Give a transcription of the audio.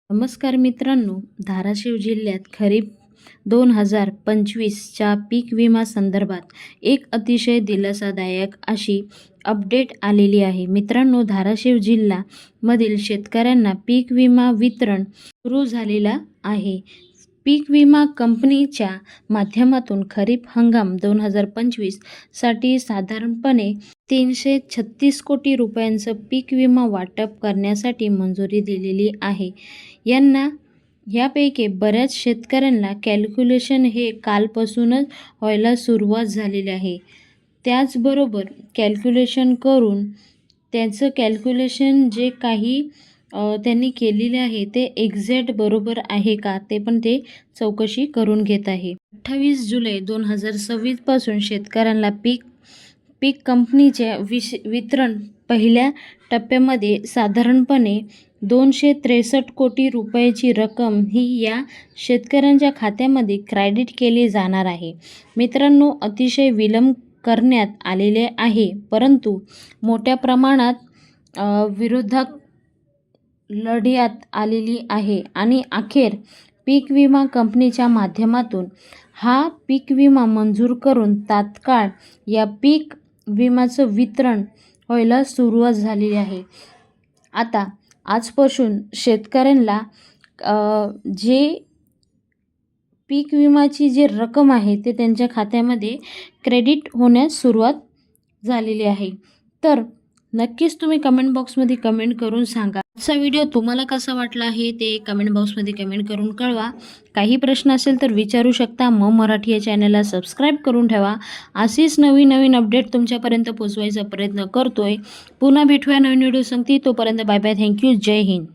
नमस्कार मित्रांनो, धाराशिव जिल्ह्यात खरीप 2025च्या पीक विमा संदर्भात एक अतिशय दिलासादायक अशी अपडेट आलेली आहे. मित्रांनो, धाराशिव जिल्ह्यामधील शेतकऱ्यांना पीक विमा वितरण सुरू झालेला आहे. पीक विमा कंपनीच्या माध्यमातून खरीप हंगाम 2025 साठी साधारणपणे 336 कोटी रुपयांचं पीक विमा वाटप करण्यासाठी मंजुरी दिलेली आहे. यापैकी बऱ्याच शेतकऱ्यांना कॅल्क्युलेशन हे कालपासूनच व्हायला सुरुवात झालेली आहे. त्याचबरोबर कॅल्क्युलेशन करून त्याचं कॅल्क्युलेशन जे काही त्यांनी केलेले आहे ते एक्झॅक्ट बरोबर आहे का ते पण ते चौकशी करून घेत आहे. 28 जुलै 2026 पासून शेतकऱ्यांना पीक कंपनीचे वितरण पहिल्या टप्प्यामध्ये साधारणपणे 263 कोटी रुपयाची रक्कम ही या शेतकऱ्यांच्या खात्यामध्ये क्रेडिट केली जाणार आहे. मित्रांनो, अतिशय विलंब करण्यात आलेले आहे, परंतु मोठ्या प्रमाणात विरोधक लढ्यात आलेली आहे आणि अखेर पीक विमा कंपनीच्या माध्यमातून हा पीक विमा मंजूर करून तात्काळ या पीक विम्याचं वितरण व्हायला सुरुवात झालेली आहे. आता आजपासून शेतकऱ्यांना जे पीक विम्याची जी रक्कम आहे ते त्यांच्या खात्यामध्ये क्रेडिट होण्यास सुरुवात झालेली आहे. तर नक्कीच तुम्ही कमेंट बॉक्समध्ये कमेंट करून सांगा. आजचा व्हिडिओ तुम्हाला कसा वाटला आहे ते कमेंट बॉक्समध्ये कमेंट करून कळवा. काही प्रश्न असेल तर विचारू शकता. मराठी या चॅनलला सबस्क्राईब करून ठेवा. अशीच नवीन अपडेट तुमच्यापर्यंत पोहोचवायचा प्रयत्न करतोय. पुन्हा भेटूया नवीन व्हिडिओ सांगते. तोपर्यंत बाय बाय. थँक्यू. जय हिंद.